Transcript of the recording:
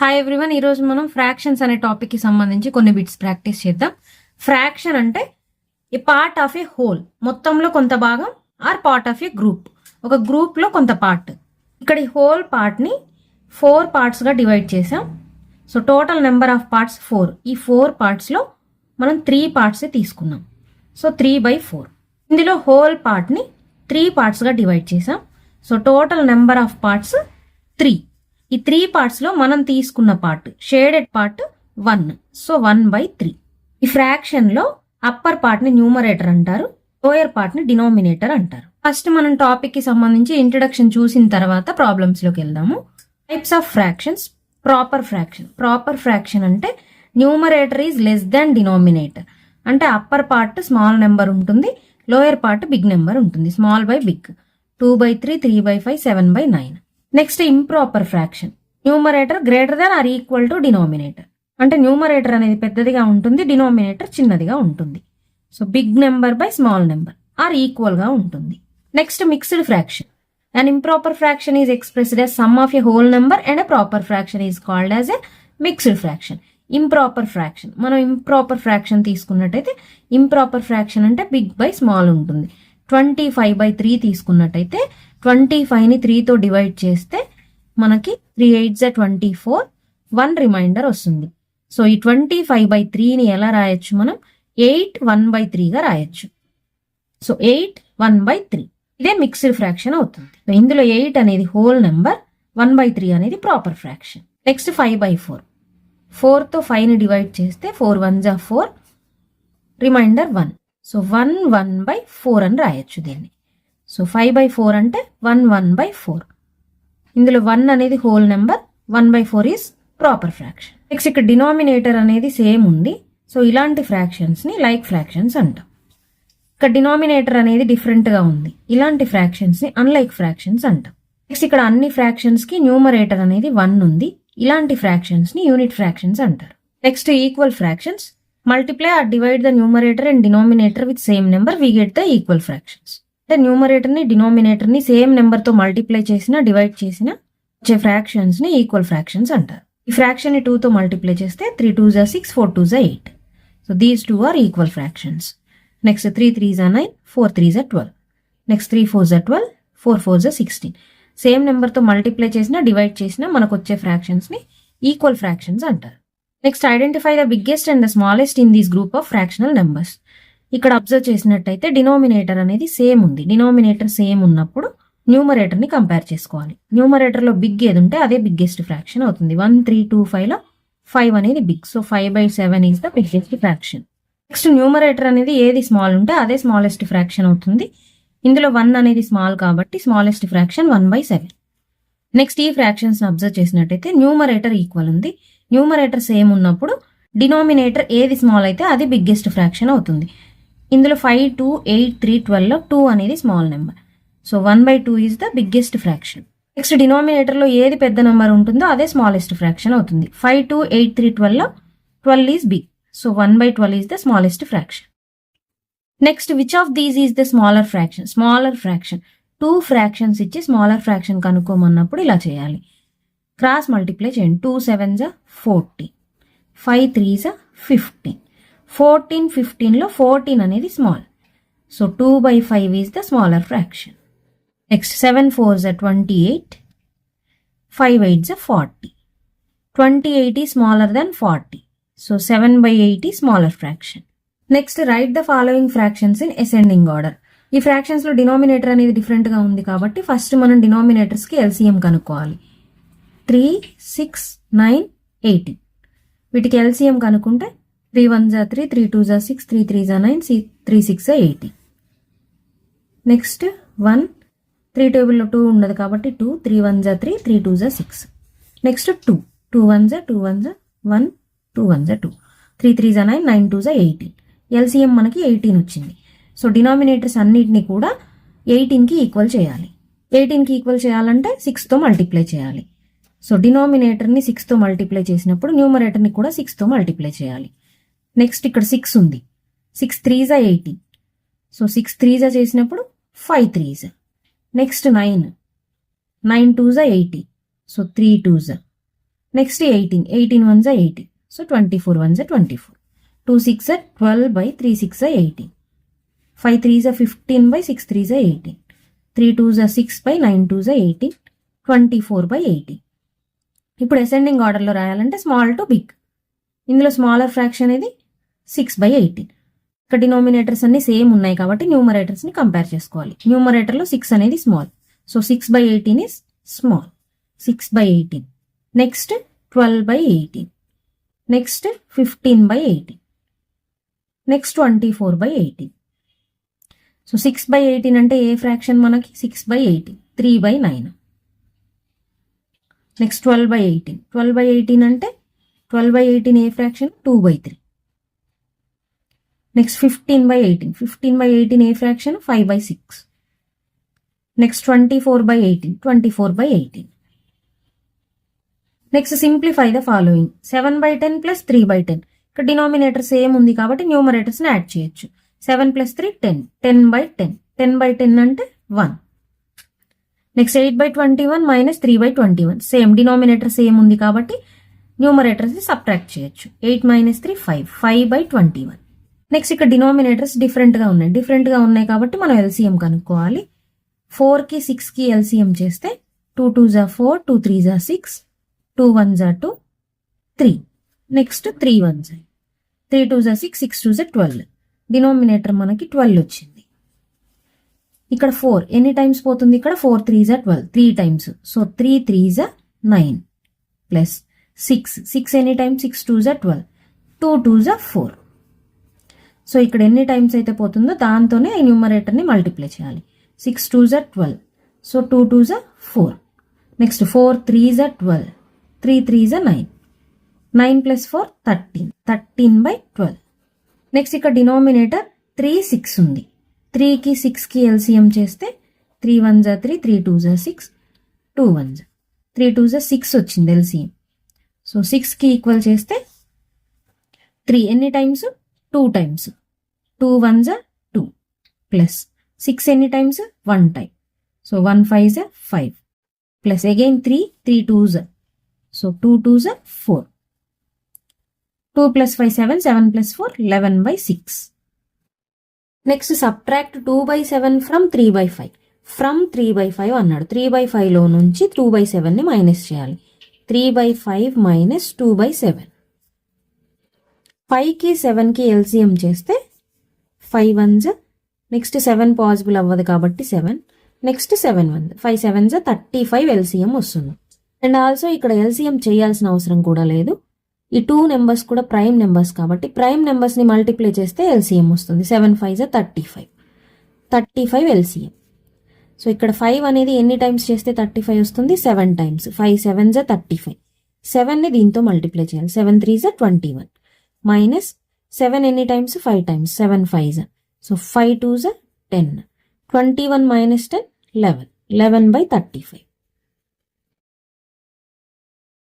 Hi everyone, ఈరోజు మనం fractions అనే టాపిక్కి సంబంధించి కొన్ని బిట్స్ ప్రాక్టీస్ చేద్దాం. ఫ్రాక్షన్ అంటే a part of a whole, మొత్తంలో కొంత భాగం, or part of a group, ఒక గ్రూప్లో కొంత పార్ట్. ఇక్కడ ఈ హోల్ పార్ట్ని 4 పార్ట్స్గా డివైడ్ చేసాం. So total number of parts 4. ఈ 4 పార్ట్స్లో మనం 3 పార్ట్సే తీసుకున్నాం. సో 3/4. ఇందులో హోల్ పార్ట్ని 3 పార్ట్స్గా డివైడ్ చేసాం. So total number of parts 3. ఈ 3 పార్ట్స్లో మనం తీసుకున్న పార్ట్, షేడెడ్ పార్ట్ 1. సో 1/3. ఈ ఫ్రాక్షన్లో అప్పర్ పార్ట్ని న్యూమరేటర్ అంటారు, లోయర్ పార్ట్ని డినామినేటర్ అంటారు. ఫస్ట్ మనం టాపిక్కి సంబంధించి ఇంట్రడక్షన్ చూసిన తర్వాత ప్రాబ్లమ్స్లోకి వెళ్దాము. Types of fractions. Proper fraction. Proper fraction అంటే numerator is less than denominator. అంటే అప్పర్ పార్ట్ స్మాల్ నెంబర్ ఉంటుంది, లోయర్ పార్ట్ బిగ్ నెంబర్ ఉంటుంది. Small by big. 2/3, 3/5, 7/9. Next improper fraction. Numerator greater than or equal to denominator. అంటే numerator అనేది పెద్దదిగా ఉంటుంది, denominator చిన్నదిగా ఉంటుంది. So big number by small number or equal గా ఉంటుంది. Next mixed fraction. An improper fraction is expressed as sum of a whole number and a proper fraction is called as a mixed fraction. Improper fraction. మనం improper fraction తీసుకున్నట్టయితే improper fraction అంటే big by small ఉంటుంది. 25/3 తీసుకున్నట్టయితే 25ని 3తో divide చేస్తే మనకి 3 8s 24, 1 reminder వస్తుంది. So ఈ 25/3ని ఎలా రాయొచ్చు మనం? 8 1/3గా రాయొచ్చు. సో 8 1/3. ఇదే మిక్స్డ్ ఫ్రాక్షన్ అవుతుంది. ఇందులో 8 అనేది హోల్ నెంబర్, 1/3 అనేది ప్రాపర్ ఫ్రాక్షన్. నెక్స్ట్ 5/4. 4తో 5ని డివైడ్ చేస్తే 4 1s 4, రిమైండర్ 1. సో 1 1/4 అని రాయొచ్చు దీన్ని. సో 5/4 అంటే 1 1/4. ఇందులో 1 అనేది whole number, 1/4 is proper fraction. Next ఇక్కడ డినామినేటర్ అనేది సేమ్ ఉంది. సో ఇలాంటి ఫ్రాక్షన్స్ని లైక్ ఫ్రాక్షన్స్ అంటాం. ఇక్కడ డినామినేటర్ అనేది డిఫరెంట్గా ఉంది. ఇలాంటి ఫ్రాక్షన్స్ని అన్లైక్ ఫ్రాక్షన్స్ అంటాం. నెక్స్ట్ ఇక్కడ అన్ని ఫ్రాక్షన్స్కి న్యూమరేటర్ అనేది 1 ఉంది. ఇలాంటి ఫ్రాక్షన్స్ని యూనిట్ ఫ్రాక్షన్స్ అంటారు. Next equal fractions. Multiply or divide the numerator and denominator with same number, we get the equal fractions. అంటే న్యూమరేటర్ని డినామినేటర్ని సేమ్ నెంబర్తో మల్టిప్లై చేసినా డివైడ్ చేసినా వచ్చే ఫ్రాక్షన్స్ని ఈక్వల్ ఫ్రాక్షన్స్ అంటారు. ఈ ఫ్రాక్షన్ని 2తో మల్టిప్లై చేస్తే 3 2s 6, 4 2s 8. So these 2 are equal fractions. Next 3 3s 9, 4 3s 12. Next 3 4s 12, 4 4s 16. Same నెంబర్తో మల్టిప్లై చేసినా డివైడ్ చేసినా మనకు వచ్చే ఫ్రాక్షన్స్ని ఈక్వల్ ఫ్రాక్షన్స్ అంటారు. Next identify the biggest and the smallest in these group of fractional numbers. ఇక్కడ observe చేసినట్టయితే denominator అనేది సేమ్ ఉంది. డినామినేటర్ సేమ్ ఉన్నప్పుడు న్యూమరేటర్ని కంపేర్ చేసుకోవాలి. న్యూమరేటర్లో బిగ్ ఏది ఉంటే అదే బిగ్గెస్ట్ ఫ్రాక్షన్ అవుతుంది. 1 3 2 5లో 5 అనేది big. So 5/7 is the biggest fraction. Next numerator అనేది ఏది స్మాల్ ఉంటే అదే స్మాలెస్ట్ ఫ్రాక్షన్ అవుతుంది. ఇందులో 1 అనేది స్మాల్ కాబట్టి స్మాలెస్ట్ ఫ్రాక్షన్ 1/7. నెక్స్ట్ ఈ ఫ్రాక్షన్స్ అబ్జర్వ్ చేసినట్టయితే న్యూమరేటర్ ఈక్వల్ ఉంది. న్యూమరేటర్ సేమ్ ఉన్నప్పుడు డినామినేటర్ ఏది స్మాల్ అయితే అది బిగ్గెస్ట్ ఫ్రాక్షన్ అవుతుంది. ఇందులో 5 2 8 3 12లో 2 అనేది small number. So 1/2 is the biggest fraction. Next డినామినేటర్లో ఏది పెద్ద నెంబర్ ఉంటుందో అదే స్మాలెస్ట్ ఫ్రాక్షన్ అవుతుంది. 5 2 8 3 12లో 12 ఈజ్ big. So 1/12 is the smallest fraction. Next which of these is the smaller fraction? Smaller fraction. 2 fractions ఇచ్చి స్మాలర్ ఫ్రాక్షన్ కనుక్కోమన్నప్పుడు ఇలా చేయాలి. క్రాస్ మల్టిప్లై చేయండి. 2 7s 40, 5 3s 15. 14 15లో 14 అనేది small. So 2/5 is the smaller fraction. Next 7 4s 28, 5 8s 40. 28 is smaller than 40. So 7/8 is smaller fraction. Next write the following fractions in ascending order. ఈ ఫ్రాక్షన్స్లో denominator అనేది డిఫరెంట్గా ఉంది కాబట్టి ఫస్ట్ మనం డినామినేటర్స్కి ఎల్సిఎం కనుక్కోవాలి. 3 6 9 18. వీటికి ఎల్సిఎం కనుక్కుంటే 3 1s 3, 3 2s 6, 3 3s 9, 3 6 18. నెక్స్ట్ 1 3 టేబుల్లో 2 ఉండదు కాబట్టి 2, 3 1s 3, 3 2s 6. Next 2 2 1s 2 1s 1, 2 1s 2, 3 3s 9, 9 2s 18. LCM మనకి 18 వచ్చింది. సో డినామినేటర్స్ అన్నిటిని కూడా 18కి ఈక్వల్ చేయాలి. 18కి ఈక్వల్ చేయాలంటే 6తో మల్టిప్లై చేయాలి. సో డినామినేటర్ని 6తో మల్టిప్లై చేసినప్పుడు న్యూమరేటర్ని కూడా 6తో మల్టిప్లై చేయాలి. నెక్స్ట్ ఇక్కడ 6 ఉంది. 6 3s 18. సో 6 3s చేసినప్పుడు 5 3s. Next 9 9 2s 80. So 3 2s. Next 18, 18 1s 18, so 24 1s 24, 2 6 12 by 3 6 18, 5 3s 15 by 6 3s 18, 3 2s 6 by 9 2s 18, 24 by 18. ఇప్పుడు అసెండింగ్ ఆర్డర్లో రాయాలంటే స్మాల్ టు బిగ్. ఇందులో స్మాలర్ ఫ్రాక్షన్ ఇది 6 by 18. ఇక్కడ డినామినేటర్స్ అన్ని సేమ్ ఉన్నాయి కాబట్టి న్యూమరేటర్స్ని కంపేర్ చేసుకోవాలి. న్యూమరేటర్లో 6 అనేది small, so 6 by 18 is small, 6 by 18. Next 12 by 18, next 15 by 18, next 24 by 18. So 6 by 18 అంటే ఏ ఫ్రాక్షన్ మనకి? 6 by 18, 3 by 9. Next 12 by 18, 12 by 18 అంటే 12 by 18 A fraction? 2 by 3. Next 15 by 18, 15 by 18 A fraction? 5 by 6. Next 24 by 18, 24 by 18. Next simplify the following. 7 by 10 plus 3 by 10. ఇక్కడ denominator same ఉంది కాబట్టి న్యూమరేటర్స్ని add చేయొచ్చు. 7 plus 3 10, 10 by 10, 10 by 10 అంటే 1. Next 8 by 21 minus 3 by 21, same denominator same ఉంది కాబట్టి న్యూమరేటర్స్ని subtract చేయొచ్చు. 8 minus 3 5, 5 by 21. Next ఇక్కడ denominators డిఫరెంట్గా ఉన్నాయి కాబట్టి మనం ఎల్సిఎం కనుక్కోవాలి. 4కి 6కి ఎల్సిఎం చేస్తే 2 2s 4, 2 3s 6, 2 1s 2, 3. Next 3 1s, 3 2s 6, 6 2s 12. Denominator మనకి 12 వచ్చింది. ఇక్కడ 4 ఎన్ని టైమ్స్ పోతుంది? ఇక్కడ 4 3s 12, 3 times, so 3 3s 9 plus 6 ఎన్ని టైమ్స్? 6 2s 12, 2 2s 4. సో ఇక్కడ ఎన్ని టైమ్స్ అయితే పోతుందో దాంతోనే ఈ న్యూమరేటర్ని మల్టిప్లై చేయాలి. 6 2s 12, so 2 2s 4. Next 4 3s 12, 3 3s 9, 9 plus 4 13, 13 by 12. Next ఇక్కడ డినామినేటర్ 3 6 ఉంది. 3కి 6కి ఎల్సిఎం చేస్తే 3 1s 3, 3 2s 6, 2 1s, 3 2s 6 వచ్చింది ఎల్సిఎం. సో 6కి ఈక్వల్ చేస్తే 3 ఎన్ని టైమ్స్? 2 టైమ్స్, 2 1s 2 ప్లస్ 6 ఎన్ని times? 1 time, so 1 5s 5 plus again 3 3 2s, so 2 2s 4, 2 plus 5 7, 7 plus 4 11 by 6. Next subtract 2 by 7 from 3 by 5. From 3 by 5 అన్నాడు. 3 by 5లో నుంచి 2 by 7ని minus చేయాలి. 3 by 5 minus 2 by 7. 5కి 7కి LCM చేస్తే 5 1s, next 7 possible అవ్వదు కాబట్టి 7, next 7 1s, 5 7s 35 LCM వస్తుంది. And also ఇక్కడ LCM చేయాల్సిన అవసరం కూడా లేదు. ఈ 2 నెంబర్స్ కూడా ప్రైమ్ నెంబర్స్ కాబట్టి ప్రైమ్ నెంబర్స్ని మల్టిప్లై చేస్తే ఎల్సిఎం వస్తుంది. 7 5s 35, 35 ఎల్సిఎం. సో ఇక్కడ 5 అనేది ఎన్ని టైమ్స్ చేస్తే 35 వస్తుంది? 7 టైమ్స్, 5 7s 35. 7ని దీంతో మల్టిప్లై చేయాలి. 7 3s 21 మైనస్ 7 ఎన్ని times? 5 times, 7 5s, so 5 2s 10, 21 minus 10 11, 11 by 35.